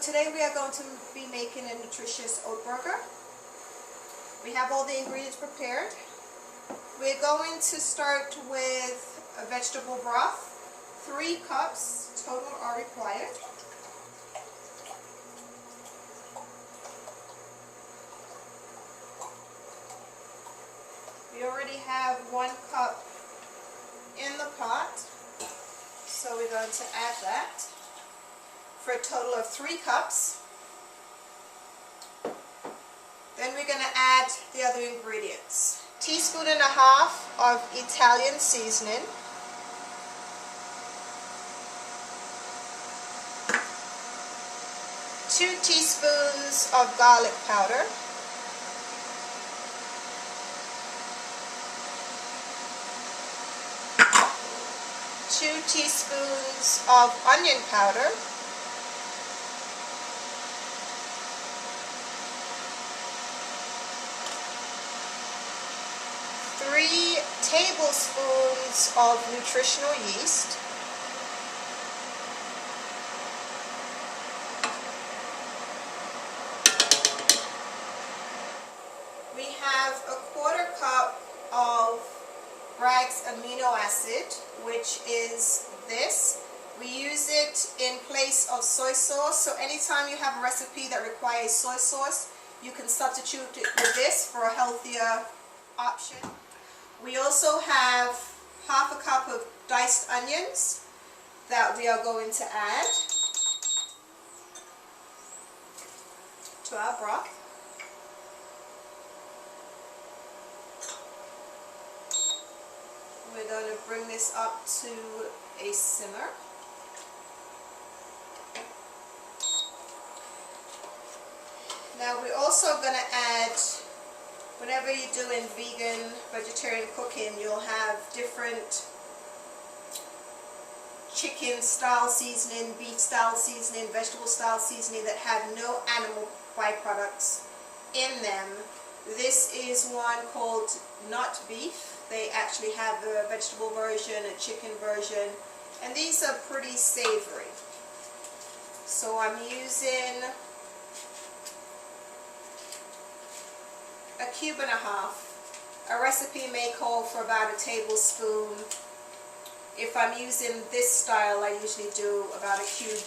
today we are going to be making a nutritious oat burger. We have all the ingredients prepared. We're going to start with a vegetable broth. 3 cups total are required. We already have 1 cup in the pot, so we're going to add that for a total of 3 cups. Then we're going to add the other ingredients. 1.5 teaspoons of Italian seasoning, 2 teaspoons of garlic powder, 2 teaspoons of onion powder, 3 tablespoons of nutritional yeast, we have a 1/4 cup of Bragg's amino acid, which is this. We use it in place of soy sauce, so anytime you have a recipe that requires soy sauce, you can substitute it with this for a healthier option. We also have 1/2 cup of diced onions that we are going to add to our broth. We're going to bring this up to a simmer. Now we're also going to add, whenever you're doing vegan, vegetarian cooking, you'll have different chicken style seasoning, beef style seasoning, vegetable style seasoning that have no animal byproducts in them. This is one called nut beef. They actually have a vegetable version, a chicken version, and these are pretty savory. So I'm using 1.5 cubes. A recipe may call for about 1 tablespoon. If I'm using this style, I usually do about 1.5 cubes.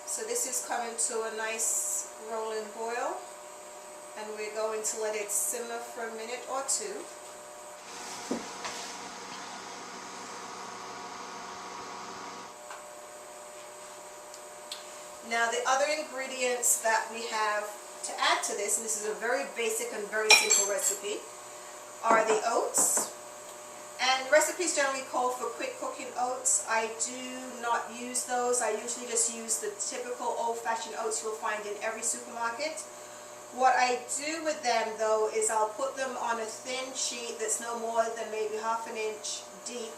So this is coming to a nice rolling boil, and we're going to let it simmer for a minute or 2. Now the other ingredients that we have to add to this, and this is a very basic and very simple recipe, are the oats. And recipes generally call for quick cooking oats. I do not use those. I usually just use the typical old-fashioned oats you'll find in every supermarket. What I do with them though is I'll put them on a thin sheet that's no more than maybe 1/2 inch deep,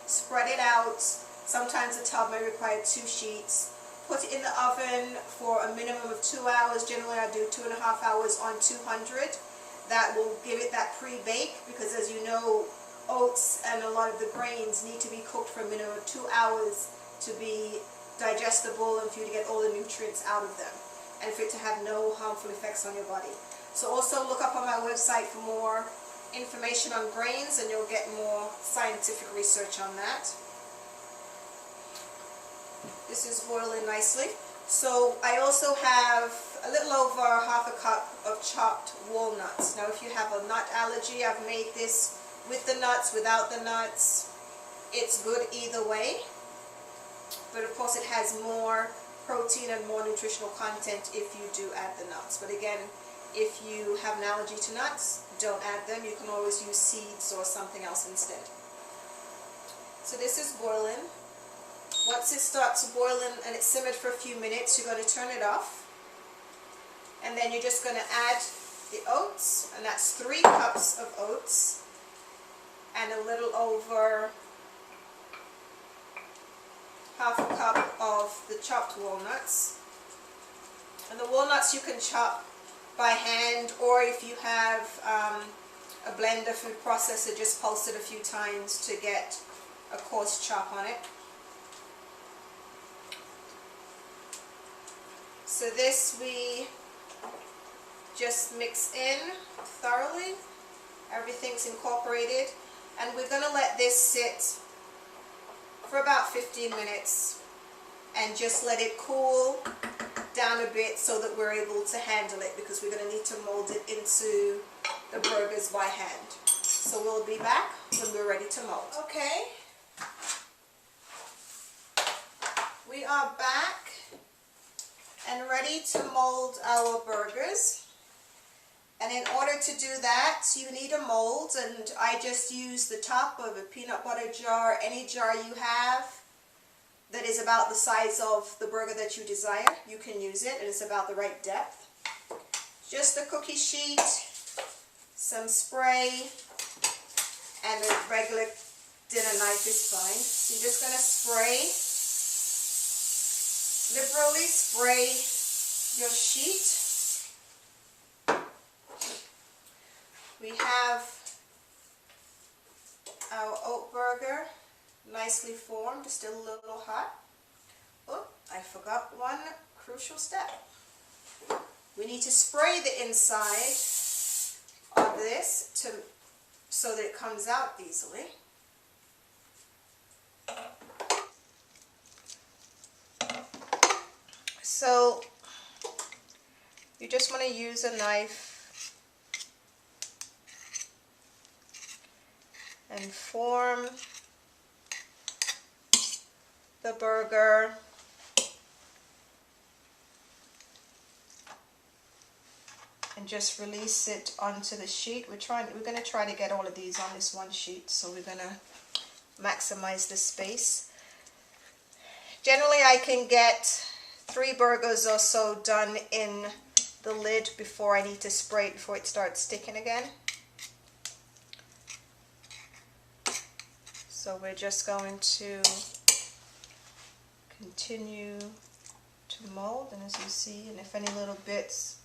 spread it out. Sometimes the tub may require 2 sheets. Put it in the oven for a minimum of 2 hours. Generally I do 2.5 hours on 200. That will give it that pre-bake, because as you know, oats and a lot of the grains need to be cooked for a minimum of 2 hours to be digestible and for you to get all the nutrients out of them, and for it to have no harmful effects on your body. So also look up on my website for more information on grains, and you'll get more scientific research on that. This is boiling nicely. So I also have a little over 1/2 cup of chopped walnuts. Now if you have a nut allergy, I've made this with the nuts, without the nuts. It's good either way, but of course it has more protein and more nutritional content if you do add the nuts. But again, if you have an allergy to nuts, don't add them. You can always use seeds or something else instead. So this is boiling. Once it starts boiling and it's simmered for a few minutes, you're going to turn it off, and then you're just going to add the oats, and that's 3 cups of oats and a little over 1/2 cup of the chopped walnuts. And the walnuts you can chop by hand, or if you have a blender food processor, just pulse it a few times to get a coarse chop on it. So this we just mix in thoroughly. Everything's incorporated, and we're going to let this sit for about 15 minutes and just let it cool down a bit so that we're able to handle it, because we're going to need to mold it into the burgers by hand. So we'll be back when we're ready to mold. Okay, we are back and ready to mold our burgers. And in order to do that, you need a mold, and I just use the top of a peanut butter jar, any jar you have that is about the size of the burger that you desire. You can use it, and it's about the right depth. Just a cookie sheet, some spray, and a regular dinner knife is fine. So you're just going to liberally spray your sheet. We have our oat burger, nicely formed, still a little hot. Oh, I forgot one crucial step. We need to spray the inside of this so that it comes out easily. So you just want to use a knife and form the burger and just release it onto the sheet. We're going to try to get all of these on this one sheet, so we're going to maximize the space. Generally I can get 3 burgers or so done in the lid before I need to spray it, before it starts sticking again. So we're just going to continue to mold, and as you see, and if any little bits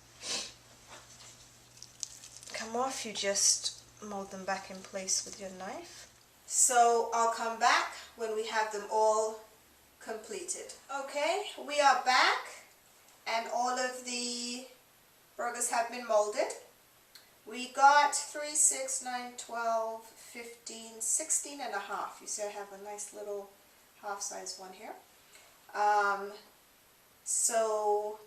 come off, you just mold them back in place with your knife. So I'll come back when we have them all completed. Okay, we are back, and all of the burgers have been molded. We got 3, 6, 9, 12, 15, 16 and a half. You see I have a nice little half-size one here. So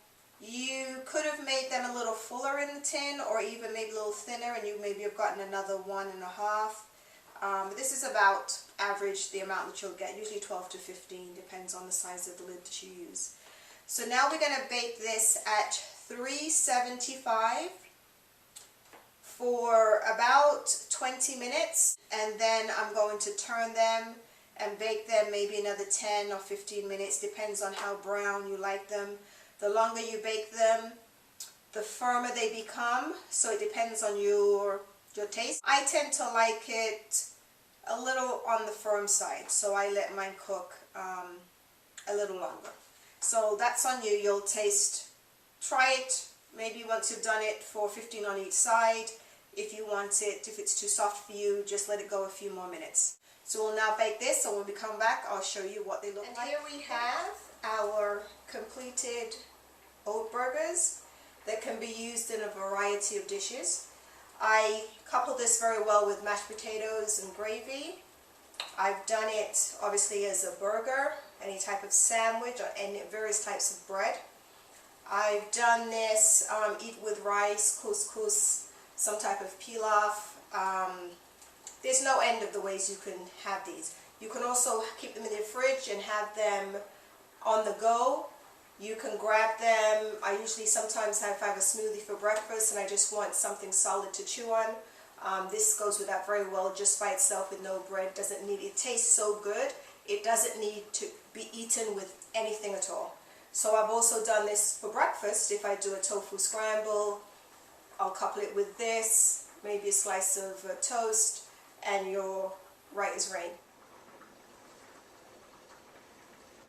you could have made them a little fuller in the tin, or even maybe a little thinner, and you maybe have gotten another 1.5. This is about average, the amount that you'll get, usually 12 to 15, depends on the size of the lid that you use. So now we're going to bake this at 375 for about 20 minutes, and then I'm going to turn them and bake them maybe another 10 or 15 minutes, depends on how brown you like them. The longer you bake them, the firmer they become, so it depends on your taste. I tend to like it a little on the firm side, so I let mine cook a little longer. So that's on you. You'll taste, try it maybe once you've done it for 15 on each side. If you want it, if it's too soft for you, just let it go a few more minutes. So we'll now bake this, so when we come back I'll show you what they look like. And here we have our completed oat burgers that can be used in a variety of dishes. I couple this very well with mashed potatoes and gravy. I've done it obviously as a burger, any type of sandwich, or any various types of bread. I've done this, eat with rice, couscous, some type of pilaf. There's no end of the ways you can have these. You can also keep them in the fridge and have them on the go. You can grab them. I usually sometimes have a smoothie for breakfast and I just want something solid to chew on. This goes with that very well just by itself with no bread. It tastes so good. It doesn't need to be eaten with anything at all. So I've also done this for breakfast. If I do a tofu scramble, I'll couple it with this, maybe a slice of toast, and you're right as rain.